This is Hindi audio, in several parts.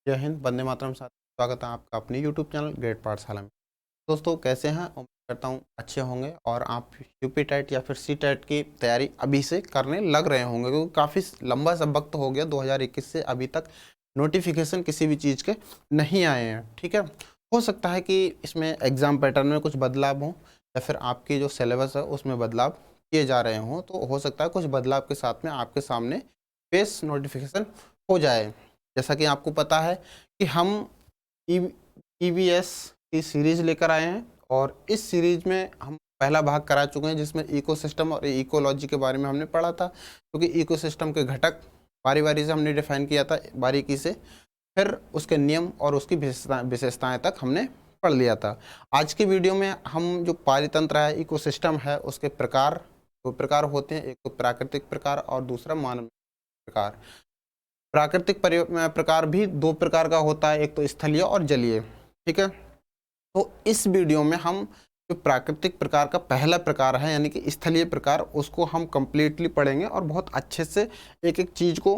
जय हिंद, वंदे मातरम। साथ स्वागत है आपका अपनी यूट्यूब चैनल ग्रेड पाठशाला में। दोस्तों कैसे हैं? उम्मीद करता हूँ अच्छे होंगे और आप यूपी टेट या फिर सी टेट की तैयारी अभी से करने लग रहे होंगे, क्योंकि काफ़ी लंबा सा वक्त हो गया 2021 से अभी तक नोटिफिकेशन किसी भी चीज़ के नहीं आए हैं। ठीक है, हो सकता है कि इसमें एग्ज़ाम पैटर्न में कुछ बदलाव हो या फिर आपकी जो सिलेबस है उसमें बदलाव किए जा रहे हों, तो हो सकता है कुछ बदलाव के साथ में आपके सामने पेश नोटिफिकेशन हो जाए। जैसा कि आपको पता है कि हम ईवीएस की सीरीज लेकर आए हैं और इस सीरीज में हम पहला भाग करा चुके हैं, जिसमें इकोसिस्टम और इकोलॉजी के बारे में हमने पढ़ा था, क्योंकि इकोसिस्टम के घटक बारी बारी से हमने डिफाइन किया था बारीकी से, फिर उसके नियम और उसकी विशेषताएं तक हमने पढ़ लिया था। आज की वीडियो में हम जो पारितंत्र है, इकोसिस्टम है, उसके प्रकार, दो प्रकार होते हैं, एक तो प्राकृतिक प्रकार और दूसरा मानवीय प्रकार। प्राकृतिक प्रकार भी दो प्रकार का होता है, एक तो स्थलीय और जलीय। ठीक है, तो इस वीडियो में हम जो प्राकृतिक प्रकार का पहला प्रकार है यानी कि स्थलीय प्रकार, उसको हम कंप्लीटली पढ़ेंगे और बहुत अच्छे से एक एक चीज़ को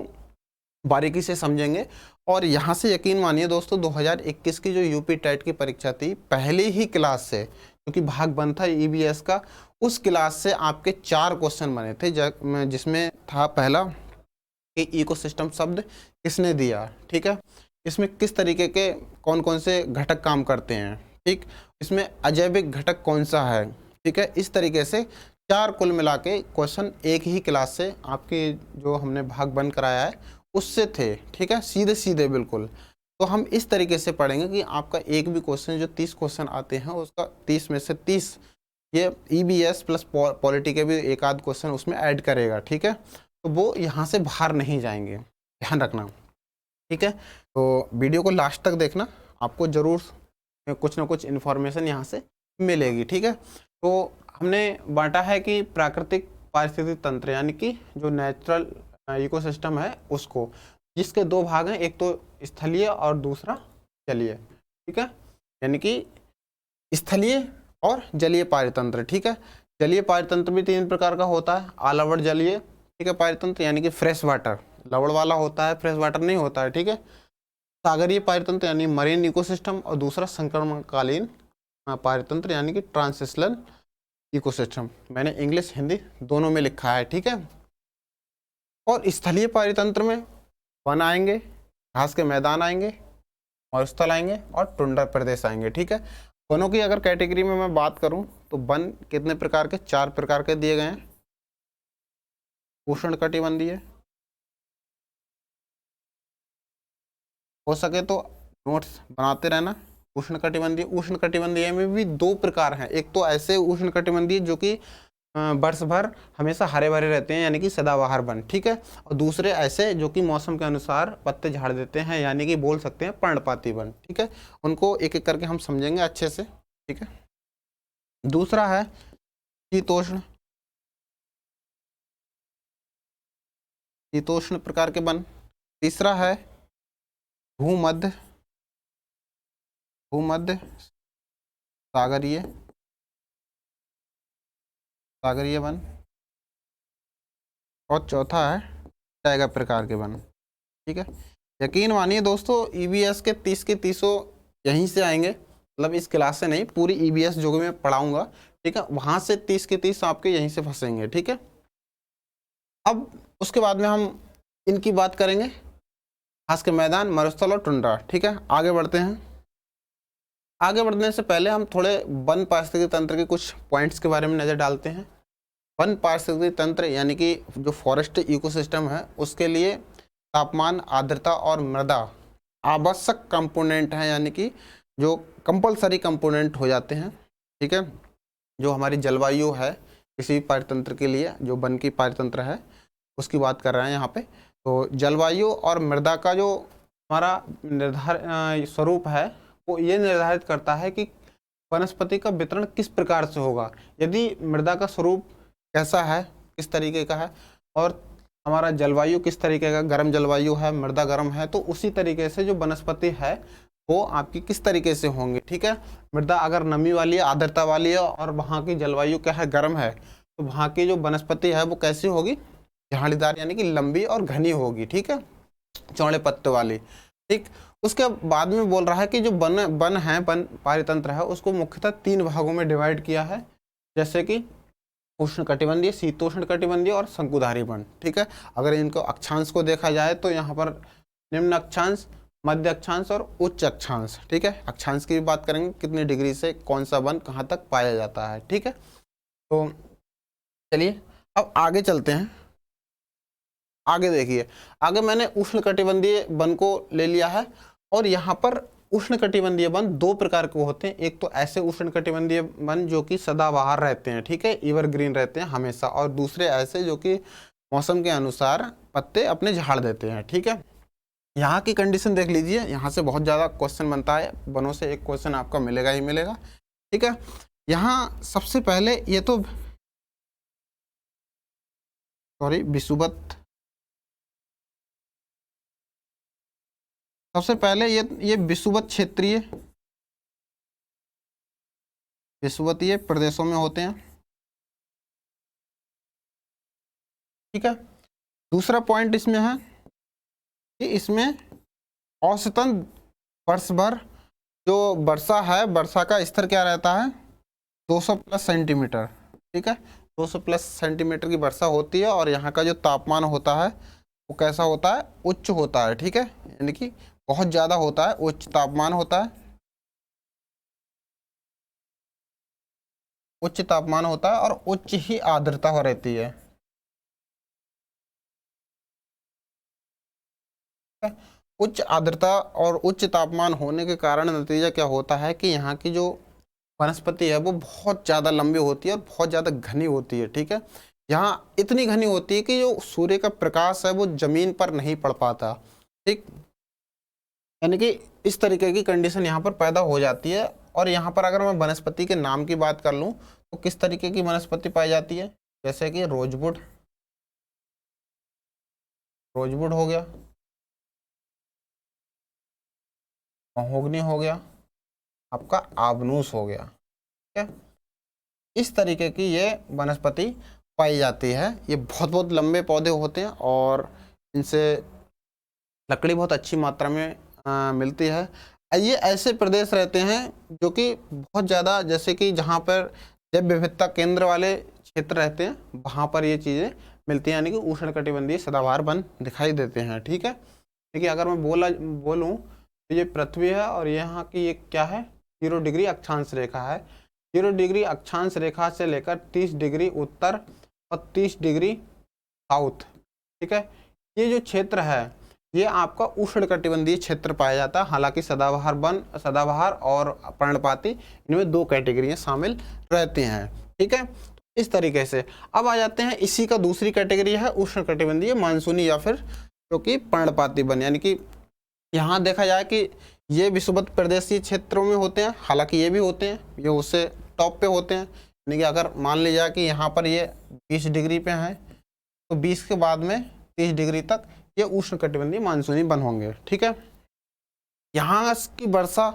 बारीकी से समझेंगे। और यहाँ से यकीन मानिए दोस्तों, 2021 की जो यूपी टेट की परीक्षा थी, पहले ही क्लास से, क्योंकि भाग बन था ईवीएस का, उस क्लास से आपके 4 क्वेश्चन बने थे, जिसमें था पहला कि इकोसिस्टम शब्द किसने दिया। ठीक है, इसमें किस तरीके के कौन कौन से घटक काम करते हैं, ठीक, इसमें अजैविक घटक कौन सा है। ठीक है, इस तरीके से 4 कुल मिला के क्वेश्चन एक ही क्लास से आपके जो हमने भाग बन कराया है उससे थे। ठीक है, सीधे सीधे बिल्कुल। तो हम इस तरीके से पढ़ेंगे कि आपका एक भी क्वेश्चन, जो 30 क्वेश्चन आते हैं, उसका 30 में से 30 ये ईवीएस प्लस पॉलिटी के भी एक आध क्वेश्चन उसमें ऐड करेगा। ठीक है, तो वो यहाँ से बाहर नहीं जाएंगे, ध्यान रखना। ठीक है, तो वीडियो को लास्ट तक देखना, आपको ज़रूर कुछ ना कुछ इन्फॉर्मेशन यहाँ से मिलेगी। ठीक है, तो हमने बांटा है कि प्राकृतिक पारिस्थितिक तंत्र यानी कि जो नेचुरल इकोसिस्टम है उसको, जिसके 2 भाग हैं, एक तो स्थलीय और दूसरा जलीय। ठीक है, यानी कि स्थलीय और जलीय पारितंत्र। ठीक है, जलीय पारितंत्र भी 3 प्रकार का होता है। आलवड़ जलीय, ठीक है, पारितंत्र यानी कि फ्रेश वाटर, लवण वाला होता है, फ्रेश वाटर नहीं होता है। ठीक है, सागरीय पारितंत्र यानी मरीन इकोसिस्टम, और दूसरा संक्रमणकालीन पारितंत्र यानी कि ट्रांजिशनल इकोसिस्टम। मैंने इंग्लिश हिंदी दोनों में लिखा है। ठीक है, और स्थलीय पारितंत्र में वन आएंगे, घास के मैदान आएंगे, मरुस्थल आएंगे और टुंड्रा प्रदेश आएंगे। ठीक है, वनों की अगर कैटेगरी में मैं बात करूं तो वन कितने प्रकार के, 4 प्रकार के दिए गए हैं। उष्णकटिबंधीय, हो सके तो नोट्स बनाते रहना। उष्णकटिबंधीय में भी 2 प्रकार हैं, एक तो ऐसे उष्णकटिबंधीय जो कि वर्ष भर हमेशा हरे भरे रहते हैं यानी कि सदाबहार वन। ठीक है, और दूसरे ऐसे जो कि मौसम के अनुसार पत्ते झाड़ देते हैं यानी कि बोल सकते हैं पर्णपाती वन। ठीक है, उनको एक एक करके हम समझेंगे अच्छे से। ठीक है, दूसरा है शीतोष्ण, शीतोष्ण प्रकार के वन। तीसरा है भूमध्य, भूमध्य सागरीय, सागरीय वन। और चौथा है टाइगर प्रकार के वन। ठीक है, यकीन मानिए दोस्तों, ईवीएस के 30 के 30 यहीं से आएंगे, मतलब इस क्लास से नहीं, पूरी ईवीएस जो मैं पढ़ाऊंगा, ठीक है, वहां से 30 के 30 आपके यहीं से फंसेंगे। ठीक है, अब उसके बाद में हम इनकी बात करेंगे, घास के मैदान, मरुस्थल और टुंड्रा। ठीक है, आगे बढ़ते हैं। आगे बढ़ने से पहले हम थोड़े वन पारिस्थितिकी तंत्र के कुछ पॉइंट्स के बारे में नज़र डालते हैं। वन पारिस्थितिकी तंत्र यानी कि जो फॉरेस्ट इकोसिस्टम है, उसके लिए तापमान, आर्द्रता और मृदा आवश्यक कंपोनेंट हैं, यानी कि जो कंपलसरी कंपोनेंट हो जाते हैं। ठीक है, जो हमारी जलवायु है किसी भी पारितंत्र के लिए, जो वन की पारितंत्र है उसकी बात कर रहे हैं यहाँ पे, तो जलवायु और मृदा का जो हमारा निर्धारित स्वरूप है, वो ये निर्धारित करता है कि वनस्पति का वितरण किस प्रकार से होगा। यदि मृदा का स्वरूप कैसा है, किस तरीके का है, और हमारा जलवायु किस तरीके का, गर्म जलवायु है, मृदा गर्म है, तो उसी तरीके से जो वनस्पति है वो आपकी किस तरीके से होंगी। ठीक है, मृदा अगर नमी वाली है, आर्द्रता वाली है, और वहाँ की जलवायु क्या है, गर्म है, तो वहाँ की जो वनस्पति है वो कैसी होगी, झाड़ीदार यानी कि लंबी और घनी होगी। ठीक है, चौड़े पत्ते वाली। ठीक। उसके बाद में बोल रहा है कि जो वन है, वन पारितंत्र है, उसको मुख्यतः 3 भागों में डिवाइड किया है, जैसे कि उष्णकटिबंधीय, शीतोष्णकटिबंधीय और शंकुधारी वन। ठीक है। अगर इनको अक्षांश को देखा जाए तो यहाँ पर निम्न अक्षांश, मध्य अक्षांश और उच्च अक्षांश। ठीक है। अक्षांश की भी बात करेंगे, कितनी डिग्री से कौन सा वन कहाँ तक पाया जाता है। ठीक है। तो चलिए अब आगे चलते हैं। आगे देखिए, आगे मैंने उष्णकटिबंधीय वन को ले लिया है, और यहाँ पर उष्णकटिबंधीय वन 2 प्रकार के होते हैं। एक तो ऐसे उष्णकटिबंधीय वन जो कि सदाबहार रहते हैं, ठीक है, एवरग्रीन रहते हैं हमेशा, और दूसरे ऐसे जो कि मौसम के अनुसार पत्ते अपने झाड़ देते हैं। ठीक है। यहाँ की कंडीशन देख लीजिए, यहाँ से बहुत ज़्यादा क्वेश्चन बनता है, वनों से एक क्वेश्चन आपका मिलेगा ही मिलेगा। ठीक है। यहाँ सबसे पहले ये तो विषुवत, सबसे पहले ये विषुवत क्षेत्रीय, विषुवतीय प्रदेशों में होते हैं। ठीक है। दूसरा पॉइंट इसमें है कि इसमें औसतन वर्ष भर जो वर्षा है, वर्षा का स्तर क्या रहता है, 200 प्लस सेंटीमीटर। ठीक है। 200 प्लस सेंटीमीटर की वर्षा होती है, और यहाँ का जो तापमान होता है वो कैसा होता है, उच्च होता है। ठीक है। यानी कि बहुत ज़्यादा होता है, उच्च तापमान होता है, उच्च तापमान होता है, और उच्च ही आर्द्रता हो रहती है। उच्च आर्द्रता और उच्च तापमान होने के कारण नतीजा क्या होता है कि यहाँ की जो वनस्पति है वो बहुत ज़्यादा लंबी होती है और बहुत ज़्यादा घनी होती है। ठीक है। यहाँ इतनी घनी होती है कि जो सूर्य का प्रकाश है वो जमीन पर नहीं पड़ पाता। ठीक। यानी कि इस तरीके की कंडीशन यहाँ पर पैदा हो जाती है। और यहाँ पर अगर मैं वनस्पति के नाम की बात कर लूँ तो किस तरीके की वनस्पति पाई जाती है, जैसे कि रोजवुड, रोजवुड हो गया, महोगनी हो गया, आपका आबनूस हो गया। ठीक है। इस तरीके की ये वनस्पति पाई जाती है। ये बहुत बहुत लंबे पौधे होते हैं और इनसे लकड़ी बहुत अच्छी मात्रा में मिलती है। ये ऐसे प्रदेश रहते हैं जो कि बहुत ज़्यादा, जैसे कि जहाँ पर जैव विविधता केंद्र वाले क्षेत्र रहते हैं, वहाँ पर ये चीज़ें मिलती हैं, यानी कि उष्णकटिबंधीय सदाबहार वन दिखाई देते हैं। ठीक है। देखिए, अगर मैं बोलूँ तो ये पृथ्वी है, और यहाँ की ये क्या है, 0 डिग्री अक्षांश रेखा है। 0 डिग्री अक्षांश रेखा से लेकर 30 डिग्री उत्तर और 30 डिग्री साउथ। ठीक है। ये जो क्षेत्र है ये आपका उष्णकटिबंधीय क्षेत्र पाया जाता है। हालांकि सदाबहार वन, सदाबहार और पर्णपाती, इनमें 2 कैटेगरियाँ शामिल रहती हैं। ठीक है। इस तरीके से अब आ जाते हैं, इसी का दूसरी कैटेगरी है उष्णकटिबंधीय मानसूनी या फिर जो कि पर्णपाती वन। यानी कि यहाँ देखा जाए कि ये विषुवत प्रदेशीय क्षेत्रों में होते हैं, हालांकि ये भी होते हैं, ये उससे टॉप पे होते हैं। यानी कि अगर मान लिया कि यहाँ पर ये 20 डिग्री पे है तो 20 के बाद में 30 डिग्री तक ये उष्णकटिबंधीय मानसूनी वन होंगे। ठीक है। यहाँ की वर्षा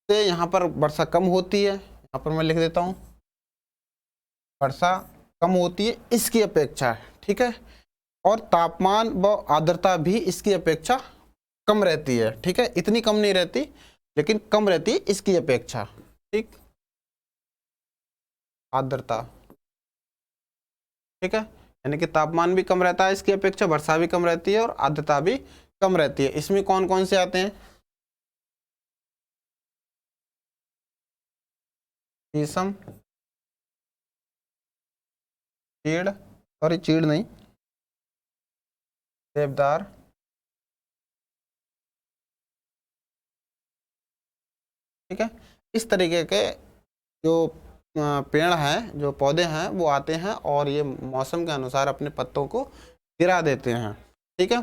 से यहाँ पर वर्षा कम होती है, यहाँ पर मैं लिख देता हूँ, वर्षा कम होती है इसकी अपेक्षा। ठीक है। और तापमान व आर्द्रता भी इसकी अपेक्षा कम रहती है। ठीक है। इतनी कम नहीं रहती, लेकिन कम रहती है इसकी अपेक्षा। ठीक। आर्द्रता, ठीक है, यानी कि तापमान भी कम रहता है इसकी अपेक्षा, वर्षा भी कम रहती है और आर्द्रता भी कम रहती है। इसमें कौन कौन से आते हैं, शीशम, चीड़, सॉरी चीड़ नहीं, देवदार, ठीक है। इस तरीके के जो पेड़ हैं, जो पौधे हैं, वो आते हैं और ये मौसम के अनुसार अपने पत्तों को गिरा देते हैं। ठीक है।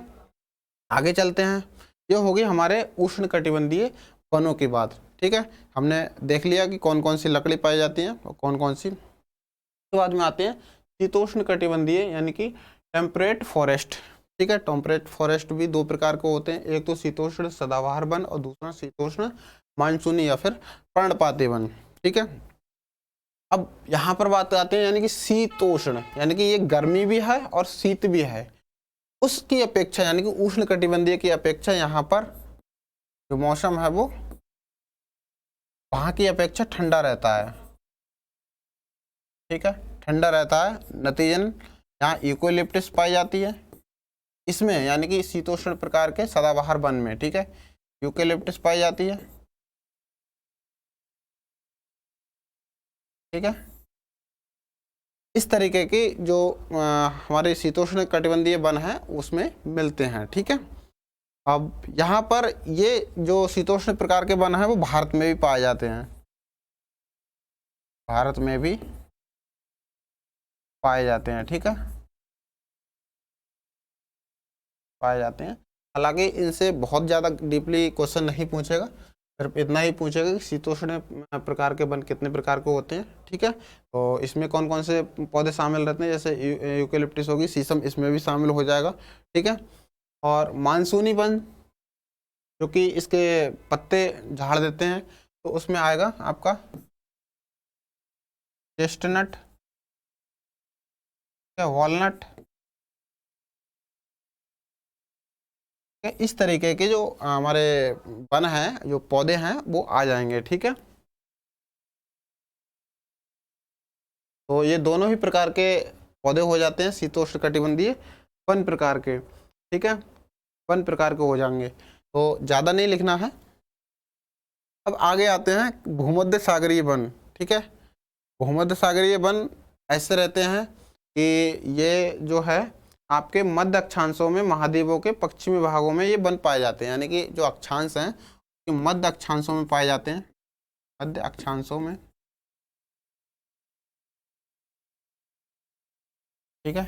आगे चलते हैं। ये होगी हमारे उष्णकटिबंधीय वनों की बात। ठीक है। हमने देख लिया कि कौन कौन सी लकड़ी पाई जाती है और कौन कौन सी। तो बाद में आते हैं शीतोष्ण कटिबंधीय यानी कि टेम्परेट फॉरेस्ट। ठीक है। टेम्परेट फॉरेस्ट भी 2 प्रकार के होते हैं, एक तो शीतोष्ण सदाबहार वन और दूसरा शीतोष्ण मानसूनी या फिर पर्णपाती वन। ठीक है। अब यहाँ पर बात आते हैं यानी कि शीतोष्ण, यानी कि ये गर्मी भी है और शीत भी है। उसकी अपेक्षा यानी कि उष्ण कटिबंधीय की अपेक्षा यहाँ पर जो मौसम है वो वहाँ की अपेक्षा ठंडा रहता है, ठीक है, ठंडा रहता है। नतीजन यहाँ यूकेलिप्टस पाई जाती है इसमें, यानी कि शीतोष्ण प्रकार के सदाबहार वन में, ठीक है, यूकेलिप्टस पाई जाती है, ठीक है। इस तरीके की जो हमारे शीतोष्ण कटिबंधीय वन है उसमें मिलते हैं, ठीक है। अब यहाँ पर ये जो शीतोष्ण प्रकार के वन है वो भारत में भी पाए जाते हैं, भारत में भी पाए जाते हैं, ठीक है, पाए जाते हैं। हालांकि इनसे बहुत ज़्यादा डीपली क्वेश्चन नहीं पूछेगा, सिर्फ इतना ही पूछेगा कि शीतोष्ण प्रकार के वन कितने प्रकार के होते हैं, ठीक है। तो इसमें कौन कौन से पौधे शामिल रहते हैं, जैसे यूकेलिप्टस होगी, शीशम इसमें भी शामिल हो जाएगा, ठीक है। और मानसूनी वन जो कि इसके पत्ते झाड़ देते हैं, तो उसमें आएगा आपका चेस्टनट, वॉलनट, इस तरीके के जो हमारे वन हैं, जो पौधे हैं वो आ जाएंगे, ठीक है। तो ये दोनों ही प्रकार के पौधे हो जाते हैं शीतोष्ण कटिबंधीय वन प्रकार के, ठीक है, वन प्रकार के हो जाएंगे। तो ज़्यादा नहीं लिखना है। अब आगे आते हैं भूमध्य सागरीय वन, ठीक है। भूमध्य सागरीय वन ऐसे रहते हैं कि ये जो है आपके मध्य अक्षांशों में, महाद्वीपों के पश्चिमी भागों में ये वन पाए जाते हैं, यानी कि जो अक्षांश हैं मध्य अक्षांशों में पाए जाते हैं, मध्य अक्षांशों में, ठीक है,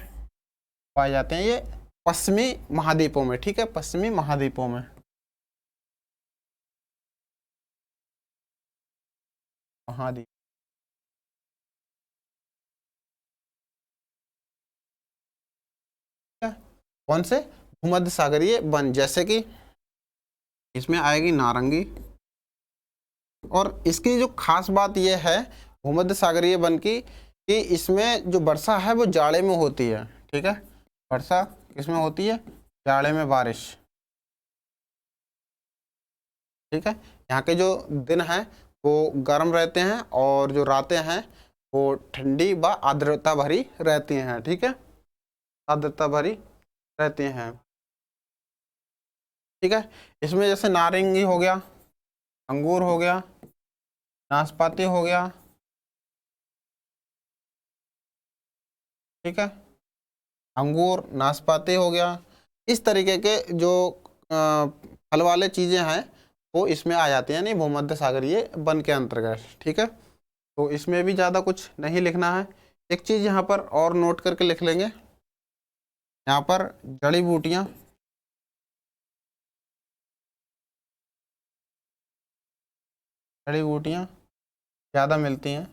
पाए जाते हैं ये पश्चिमी महाद्वीपों में, ठीक है, पश्चिमी महाद्वीपों में, महाद्वीप, ठीक है। कौन से? भूमध्य सागरीय वन, जैसे कि इसमें आएगी नारंगी। और इसकी जो खास बात यह है भूमध्य सागरीय वन की कि इसमें जो वर्षा है वो जाड़े में होती है, ठीक है, वर्षा किसमें होती है? जाड़े में बारिश, ठीक है। यहाँ के जो दिन हैं वो गर्म रहते हैं और जो रातें हैं वो ठंडी व आर्द्रता भरी रहती हैं, ठीक है, आर्द्रता भरी रहती हैं, ठीक है। इसमें जैसे नारंगी हो गया, अंगूर हो गया, नाशपाती हो गया, ठीक है, अंगूर, नाशपाती हो गया, इस तरीके के जो फल वाले चीज़ें हैं वो इसमें आ जाती हैं, यानी भूमध्य सागरीय वन के अंतर्गत, ठीक है। तो इसमें भी ज़्यादा कुछ नहीं लिखना है। एक चीज़ यहाँ पर और नोट करके लिख लेंगे, यहाँ पर जड़ी बूटियाँ, जड़ी बूटियाँ ज़्यादा मिलती हैं,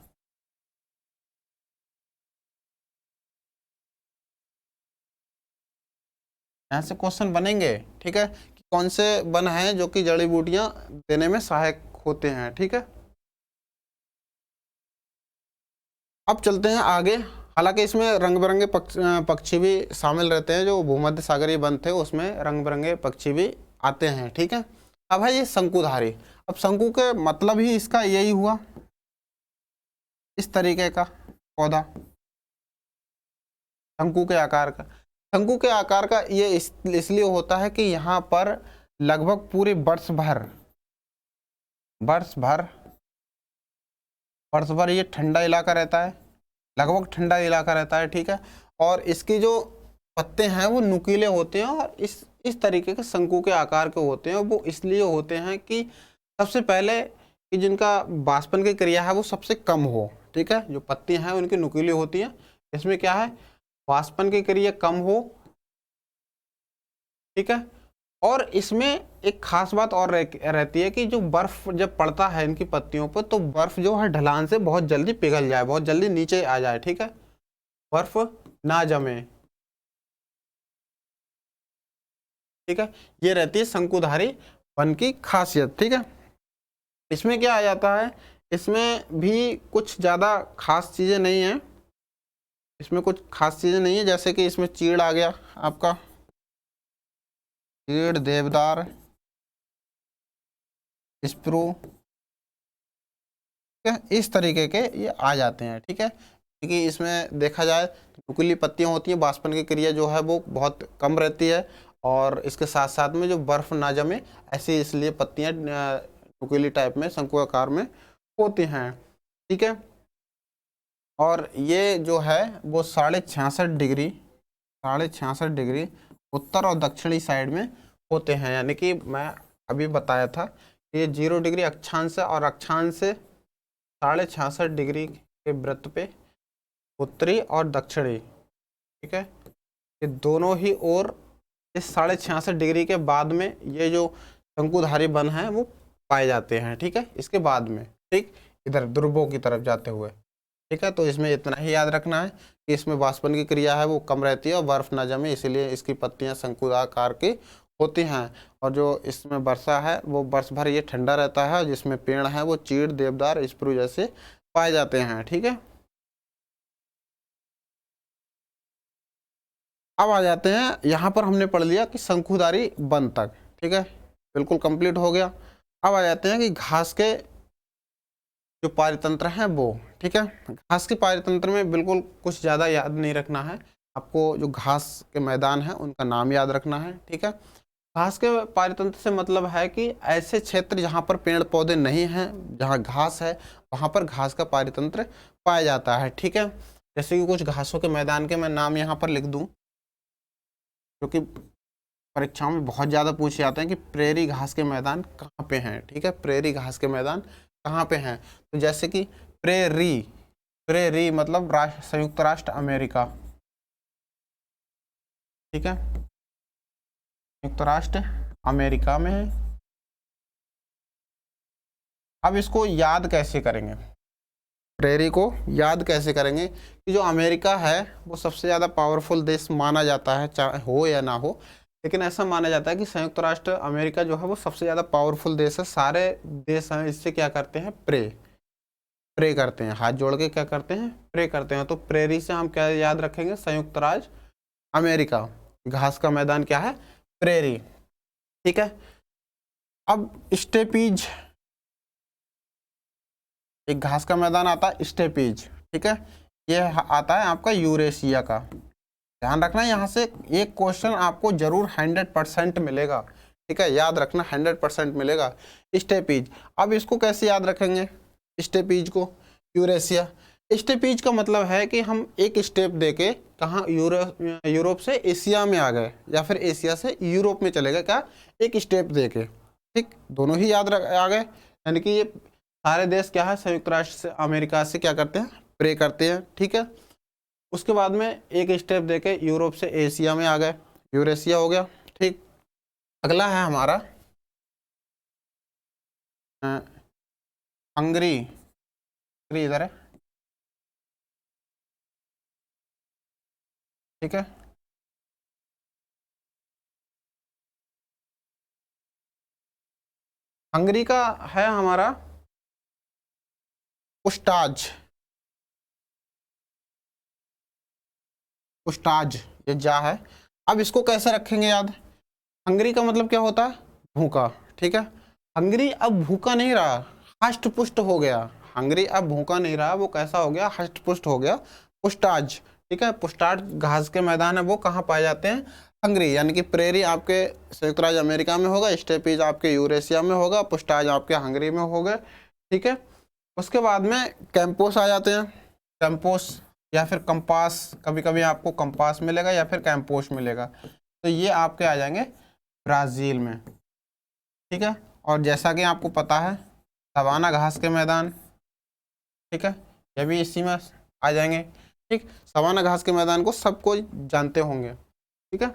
यहाँ से क्वेश्चन बनेंगे, ठीक है, कि कौन से वन हैं जो कि जड़ी बूटियाँ देने में सहायक होते हैं, ठीक है। अब चलते हैं आगे। हालांकि इसमें रंग बिरंगे पक्षी भी शामिल रहते हैं, जो भूमध्य सागरीय वन थे उसमें रंग बिरंगे पक्षी भी आते हैं, ठीक है। अब है ये शंकुधारी। अब शंकु के मतलब ही इसका यही हुआ, इस तरीके का पौधा, शंकु के आकार का। शंकु के आकार का ये इसलिए होता है कि यहाँ पर लगभग पूरे वर्ष भर ये ठंडा इलाका रहता है, लगभग ठंडा इलाका रहता है, ठीक है। और इसकी जो पत्ते हैं वो नुकीले होते हैं और इस तरीके के शंकु के आकार के होते हैं। वो इसलिए होते हैं कि सबसे पहले कि जिनका बाष्पन की क्रिया है वो सबसे कम हो, ठीक है। जो पत्ती हैं उनकी नुकीली होती हैं, इसमें क्या है, बाष्पन की क्रिया कम हो, ठीक है। और इसमें एक खास बात और रहती है कि जो बर्फ जब पड़ता है इनकी पत्तियों पर तो बर्फ जो है ढलान से बहुत जल्दी पिघल जाए, बहुत जल्दी नीचे आ जाए, ठीक है, बर्फ ना जमे, ठीक है। ये रहती है शंकुधारी वन की खासियत, ठीक है। इसमें क्या आ जाता है, इसमें भी कुछ ज़्यादा खास चीज़ें नहीं हैं, इसमें कुछ खास चीज़ें नहीं है, जैसे कि इसमें चीड़ आ गया आपका, चीड़, देवदार, स्प्रू, ठीक है, इस तरीके के ये आ जाते हैं। ठीक है, क्योंकि इसमें देखा जाए तो नुकीली पत्तियां होती हैं, वाष्पन की क्रिया जो है वो बहुत कम रहती है, और इसके साथ साथ में जो बर्फ ना जमे ऐसी इसलिए पत्तियां नुकीली टाइप में शंकु आकार में होती हैं। ठीक है, और ये जो है वो 66.5 डिग्री उत्तर और दक्षिणी साइड में होते हैं। यानी कि मैं अभी बताया था कि ये 0 डिग्री अक्षांश और अक्षांश से 66.5 डिग्री के वृत्त पे उत्तरी और दक्षिणी, ठीक है, ये दोनों ही ओर इस 66.5 डिग्री के बाद में ये जो शंकुधारी वन है वो पाए जाते हैं। ठीक है, इसके बाद में ठीक इधर ध्रुवों की तरफ जाते हुए। ठीक है, तो इसमें इतना ही याद रखना है कि इसमें वाष्पन की क्रिया है वो कम रहती है और बर्फ ना जमे, इसीलिए इसकी पत्तियां शंकुआकार की होती हैं। और जो इसमें वर्षा है वो वर्ष भर ये ठंडा रहता है, जिसमें पेड़ है वो चीड़, देवदार, स्प्रू जैसे पाए जाते हैं। ठीक है, अब आ जाते हैं यहाँ पर हमने पढ़ लिया कि शंकुधारी वन तक। ठीक है, बिल्कुल कंप्लीट हो गया। अब आ जाते हैं कि घास के जो पारितंत्र हैं वो। ठीक है, घास के पारितंत्र में बिल्कुल कुछ ज़्यादा याद नहीं रखना है आपको, जो घास के मैदान है उनका नाम याद रखना है। ठीक है, घास के पारितंत्र से मतलब है कि ऐसे क्षेत्र जहाँ पर पेड़ पौधे नहीं हैं, जहाँ घास है वहाँ पर घास का पारितंत्र पाया जाता है। ठीक है, जैसे कि कुछ घासों के मैदान के मैं नाम यहाँ पर लिख दूँ, क्योंकि परीक्षाओं में बहुत ज़्यादा पूछे जाते हैं कि प्रेरी घास के मैदान कहाँ पे हैं। ठीक है, प्रेरी घास के मैदान कहाँ पे हैं, तो जैसे कि प्रेरी, प्रेरी मतलब संयुक्त राष्ट्र अमेरिका। ठीक है, संयुक्त राष्ट्र अमेरिका में है। अब इसको याद कैसे करेंगे, प्रेरी को याद कैसे करेंगे कि जो अमेरिका है वो सबसे ज़्यादा पावरफुल देश माना जाता है, चाहे हो या ना हो, लेकिन ऐसा माना जाता है कि संयुक्त राष्ट्र अमेरिका जो है वो सबसे ज़्यादा पावरफुल देश है। सारे देश हैं इससे क्या करते हैं, प्रे करते हैं, हाथ जोड़ के क्या करते हैं, प्रे करते हैं। तो प्रेरी से हम क्या याद रखेंगे, संयुक्त राज्य अमेरिका। घास का मैदान क्या है, प्रेरी। ठीक है, अब स्टेपीज, एक घास का मैदान आता है स्टेपीज। ठीक है, ये आता है आपका यूरेशिया का। ध्यान रखना यहाँ से एक क्वेश्चन आपको जरूर 100% मिलेगा। ठीक है, याद रखना 100% मिलेगा स्टेपीज। अब इसको कैसे याद रखेंगे स्टेपीज को, यूरेशिया। स्टेपीज का मतलब है कि हम एक स्टेप देके कहाँ यूरोप से एशिया में आ गए, या फिर एशिया से यूरोप में चले गए, क्या, एक स्टेप देके। ठीक, दोनों ही याद आ गए, यानी कि ये सारे देश क्या है, संयुक्त राष्ट्र से अमेरिका से क्या करते हैं, प्रे करते हैं। ठीक है, उसके बाद में एक स्टेप देके यूरोप से एशिया में आ गए, यूरेशिया हो गया। ठीक, अगला है हमारा हंगरी, इधर है। ठीक है, हंगरी का है हमारा पुस्टाज, पुस्टाज ये जा है। अब इसको कैसे रखेंगे याद, हंगरी का मतलब क्या होता है, भूखा। ठीक है, हंगरी अब भूखा नहीं रहा, हष्ट पुष्ट हो गया। हंगरी अब भूखा नहीं रहा, वो कैसा हो गया, हष्ट पुष्ट हो गया, पुस्टाज। ठीक है, पुस्टाज घास के मैदान है वो कहाँ पाए जाते हैं, हंगरी। यानी कि प्रेरी आपके संयुक्त राज्य अमेरिका में होगा, स्टेपीज आपके यूरेशिया में होगा, पुस्टाज आपके हंगरी में हो गए। ठीक है, उसके बाद में कैंपोस आ जाते हैं, कैंपोस या फिर कंपास, कभी कभी आपको कंपास मिलेगा या फिर कैंपोस मिलेगा, तो ये आपके आ जाएंगे ब्राज़ील में। ठीक है, और जैसा कि आपको पता है सवाना घास के मैदान, ठीक है, ये भी इसी में आ जाएंगे। ठीक, सवाना घास के मैदान को सबको जानते होंगे। ठीक है,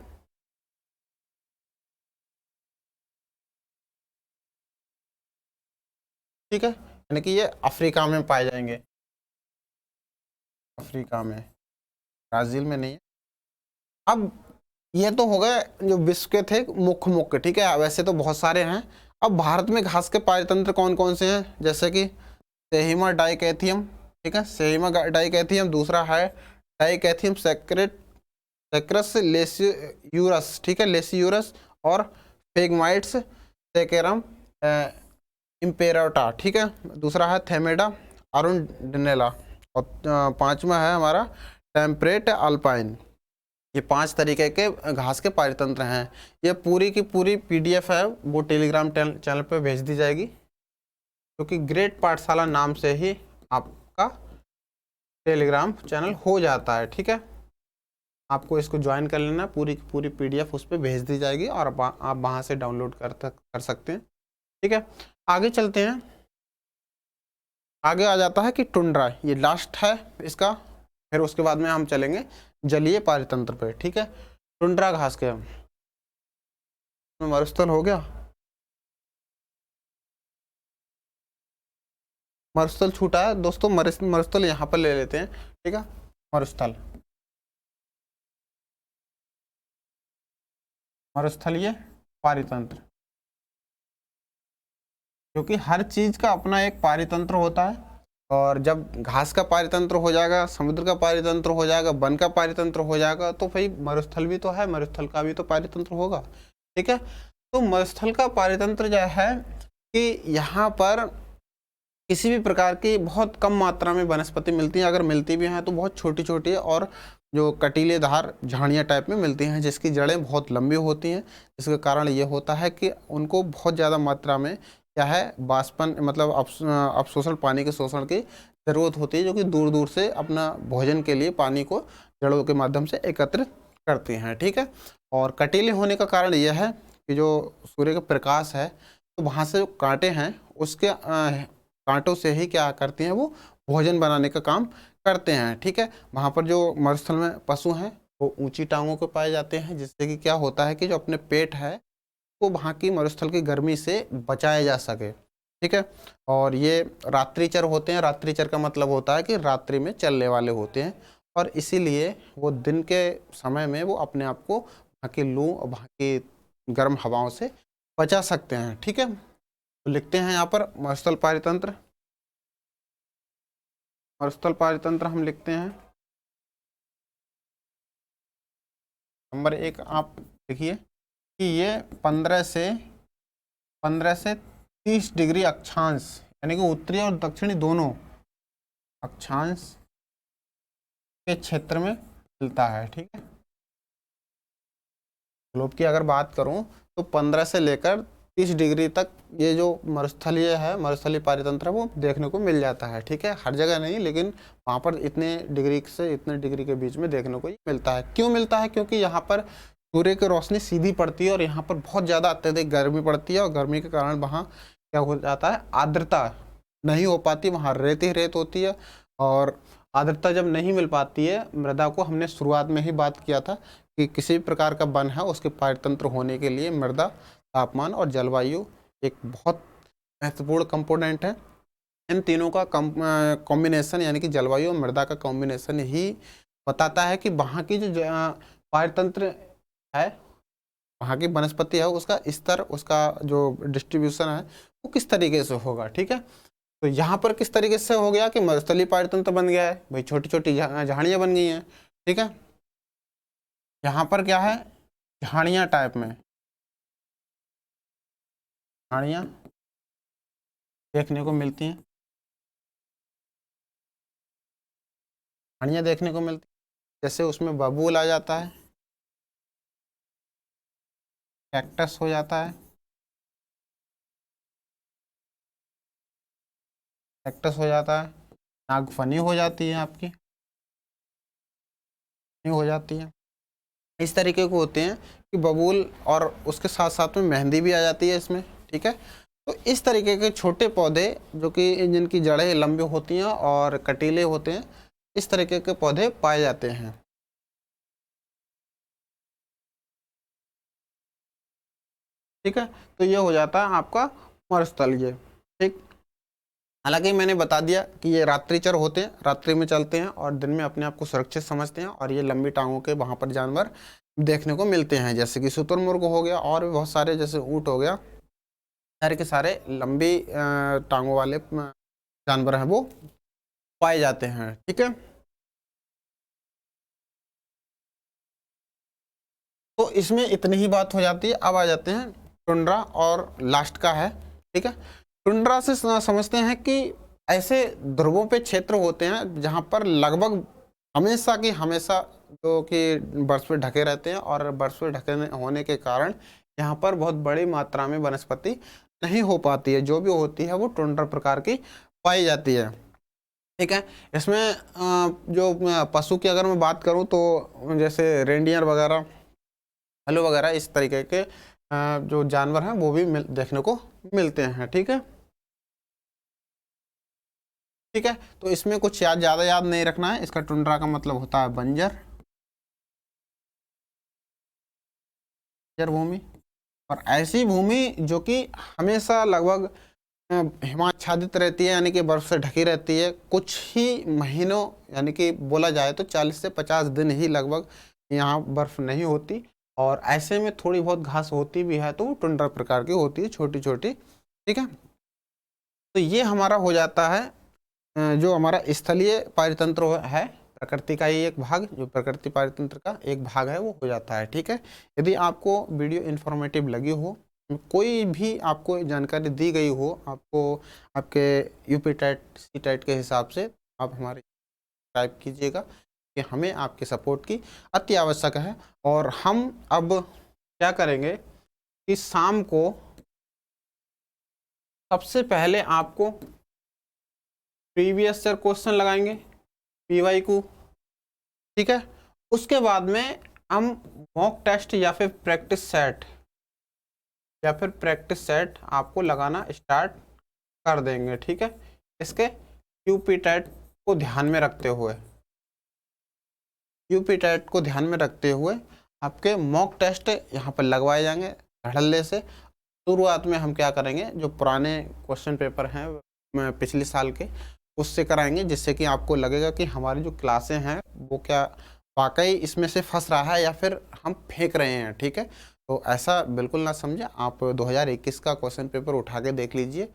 ठीक है, यानी कि ये अफ्रीका में पाए जाएंगे, अफ्रीका में, ब्राज़ील में नहीं है। अब ये तो हो गए जो विश्व के थे मुख्य मुख्य। ठीक है, वैसे तो बहुत सारे हैं। अब भारत में घास के पारितंत्र कौन कौन से हैं, जैसे कि सेहिमा डाइकैथियम। ठीक है, सेहिमा डाइकैथियम, दूसरा है डाइकैथियम सेक्रस लेसियूरस। ठीक है, लेसियूरस, और फेगमाइट्स सेकेरम इम्पेरोटा, ठीक है। दूसरा है थेमेडा अरुंडनेला, और पांचवा है हमारा टेम्परेट अल्पाइन। ये 5 तरीके के घास के पारितंत्र हैं। ये पूरी की पूरी पीडीएफ है वो टेलीग्राम चैनल पे भेज दी जाएगी, क्योंकि ग्रेट पाठशाला नाम से ही आपका टेलीग्राम चैनल हो जाता है, ठीक है। आपको इसको ज्वाइन कर लेना, पूरी की पूरी पीडीएफ उस पर भेज दी जाएगी और आप वहाँ से डाउनलोड कर सकते हैं, ठीक है। आगे चलते हैं। आगे आ जाता है कि टुंड्रा, ये लास्ट है इसका, फिर उसके बाद में हम चलेंगे जलीय पारितंत्र पे, ठीक है। टुंड्रा घास के मरुस्थल हो गया, मरुस्थल छूटा है दोस्तों, मरुस्थल यहाँ पर ले लेते हैं, ठीक है। मरुस्थल, मरुस्थलीय पारितंत्र, क्योंकि हर चीज का अपना एक पारितंत्र होता है, और जब घास का पारितंत्र हो जाएगा, समुद्र का पारितंत्र हो जाएगा, वन का पारितंत्र हो जाएगा, तो भाई मरुस्थल भी तो है, मरुस्थल का भी तो पारितंत्र होगा, ठीक है। तो मरुस्थल का पारितंत्र जो है कि यहाँ पर किसी भी प्रकार की बहुत कम मात्रा में वनस्पति मिलती है, अगर मिलती भी हैं तो बहुत छोटी छोटी, और जो कटीलेदार झाड़ियाँ टाइप में मिलती हैं, जिसकी जड़ें बहुत लंबी होती हैं, जिसके कारण ये होता है कि उनको बहुत ज़्यादा मात्रा में क्या है बाष्पन, मतलब अवशोषण, पानी के शोषण की ज़रूरत होती है, जो कि दूर दूर से अपना भोजन के लिए पानी को जड़ों के माध्यम से एकत्रित करती हैं, ठीक है। और कटीले होने का कारण यह है कि जो सूर्य का प्रकाश है, तो वहाँ से जो कांटे हैं उसके कांटों से ही क्या करती हैं, वो भोजन बनाने का काम करते हैं, ठीक है। वहाँ पर जो मरुस्थल में पशु हैं वो ऊंची टांगों के पाए जाते हैं, जिससे कि क्या होता है कि जो अपने पेट है वो वहाँ की मरुस्थल की गर्मी से बचाया जा सके, ठीक है। और ये रात्रिचर होते हैं। रात्रिचर का मतलब होता है कि रात्रि में चलने वाले होते हैं, और इसीलिए वो दिन के समय में वो अपने आप को वहाँ की लू और वहाँ की गर्म हवाओं से बचा सकते हैं, ठीक है। तो लिखते हैं यहाँ पर मरुस्थल पारितंत्र, मरुस्थल पारितंत्र हम लिखते हैं। नंबर 1 आप लिखिए कि ये 15 से 30 डिग्री अक्षांश, यानी कि उत्तरी और दक्षिणी दोनों अक्षांश के क्षेत्र में मिलता है, ठीक है। ग्लोब की अगर बात करूं तो 15 से लेकर 30 डिग्री तक ये जो मरुस्थलीय है, मरुस्थलीय पारितंत्र है, वो देखने को मिल जाता है, ठीक है। हर जगह नहीं, लेकिन वहाँ पर इतने डिग्री से इतने डिग्री के बीच में देखने को मिलता है। क्यों मिलता है? क्योंकि यहाँ पर सूर्य की रोशनी सीधी पड़ती है और यहाँ पर बहुत ज़्यादा अत्यधिक गर्मी पड़ती है, और गर्मी के कारण वहाँ क्या हो जाता है, आर्द्रता नहीं हो पाती, वहाँ रेत ही रेत होती है। और आर्द्रता जब नहीं मिल पाती है मृदा को, हमने शुरुआत में ही बात किया था कि किसी भी प्रकार का वन है उसके पारितंत्र होने के लिए मृदा, तापमान और जलवायु एक बहुत महत्वपूर्ण कंपोनेंट है। इन तीनों का कॉम्बिनेशन, यानी कि जलवायु और मृदा का कॉम्बिनेशन ही बताता है कि वहाँ की जो पारितंत्र है, वहाँ की वनस्पति है, उसका स्तर, उसका जो डिस्ट्रीब्यूशन है वो किस तरीके से होगा, ठीक है। तो यहाँ पर किस तरीके से हो गया कि मरुस्थलीय पारितंत्र बन गया है भाई, छोटी छोटी झाड़ियाँ बन गई हैं, ठीक है। यहाँ पर क्या है, झाड़ियाँ टाइप में झाड़ियाँ देखने को मिलती हैं, झाड़ियाँ देखने को मिलती हैं। जैसे उसमें बबूल आ जाता है, कैक्टस हो जाता है, कैक्टस हो जाता है, नागफनी हो जाती है, आपकी हो जाती है। इस तरीके को होते हैं कि बबूल, और उसके साथ साथ में मेहंदी भी आ जाती है इसमें, ठीक है। तो इस तरीके के छोटे पौधे जो कि जिनकी जड़ें लंबी होती हैं और कटीले होते हैं, इस तरीके के पौधे पाए जाते हैं, ठीक है। तो ये हो जाता है आपका मरुस्थलीय, ठीक। हालांकि मैंने बता दिया कि ये रात्रिचर होते हैं, रात्रि में चलते हैं और दिन में अपने आप को सुरक्षित समझते हैं, और ये लंबी टांगों के वहाँ पर जानवर देखने को मिलते हैं, जैसे कि शुतुरमुर्ग हो गया, और भी बहुत सारे, जैसे ऊँट हो गया, सारे के सारे लंबी टांगों वाले जानवर हैं वो पाए जाते हैं, ठीक है। तो इसमें इतनी ही बात हो जाती है। अब आ जाते हैं टुंड्रा, और लास्ट का है, ठीक है। टुंड्रा से समझते हैं कि ऐसे ध्रुवों पे क्षेत्र होते हैं जहाँ पर लगभग हमेशा की हमेशा जो कि बर्फ से ढके रहते हैं, और बर्फ से ढके होने के कारण यहाँ पर बहुत बड़ी मात्रा में वनस्पति नहीं हो पाती है। जो भी होती है वो टुंड्रा प्रकार की पाई जाती है। ठीक है। इसमें जो पशु की अगर मैं बात करूं तो जैसे रेंडियर वगैरह, हलो वगैरह, इस तरीके के जो जानवर हैं वो भी देखने को मिलते हैं। ठीक है। ठीक है। तो इसमें कुछ ज़्यादा याद नहीं रखना है। इसका टुंड्रा का मतलब होता है बंजर भूमि, और ऐसी भूमि जो कि हमेशा लगभग हिमाच्छादित रहती है, यानी कि बर्फ से ढकी रहती है। कुछ ही महीनों, यानी कि बोला जाए तो 40 से 50 दिन ही लगभग यहाँ बर्फ नहीं होती, और ऐसे में थोड़ी बहुत घास होती भी है तो वो टुंड्रा प्रकार की होती है, छोटी छोटी। ठीक है। तो ये हमारा हो जाता है जो हमारा स्थलीय पारितंत्र है, प्रकृति का ही एक भाग, जो प्रकृति पारितंत्र का एक भाग है वो हो जाता है। ठीक है। यदि आपको वीडियो इन्फॉर्मेटिव लगी हो, कोई भी आपको जानकारी दी गई हो, आपको आपके यूपी टेट सी टेट के हिसाब से, आप हमारे टाइप कीजिएगा कि हमें आपके सपोर्ट की अति आवश्यक है। और हम अब क्या करेंगे कि शाम को सबसे पहले आपको प्रीवियस ईयर क्वेश्चन लगाएंगे, PYQ। ठीक है। उसके बाद में हम मॉक टेस्ट या फिर प्रैक्टिस सेट आपको लगाना स्टार्ट कर देंगे। ठीक है। इसके यूपी टेट को ध्यान में रखते हुए आपके मॉक टेस्ट यहाँ पर लगवाए जाएंगे धड़ल्ले से। शुरुआत में हम क्या करेंगे, जो पुराने क्वेश्चन पेपर हैं पिछले साल के, उससे कराएंगे, जिससे कि आपको लगेगा कि हमारी जो क्लासें हैं वो क्या वाकई इसमें से फंस रहा है या फिर हम फेंक रहे हैं। ठीक है। तो ऐसा बिल्कुल ना समझे। आप 2021 का क्वेश्चन पेपर उठा के देख लीजिए।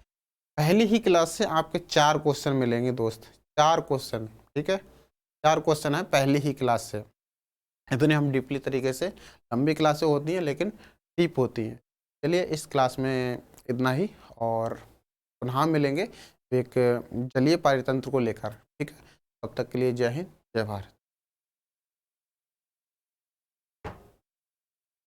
पहली ही क्लास से आपके 4 क्वेश्चन मिलेंगे दोस्त, 4 क्वेश्चन। ठीक है। 4 क्वेश्चन है पहली ही क्लास से। इतने हम डीपली तरीके से, लंबी क्लासें होती हैं लेकिन डीप होती हैं। चलिए इस क्लास में इतना ही, और पुनः मिलेंगे एक जलीय पारितंत्र को लेकर। ठीक है। तब तक के लिए जय हिंद, जय भारत।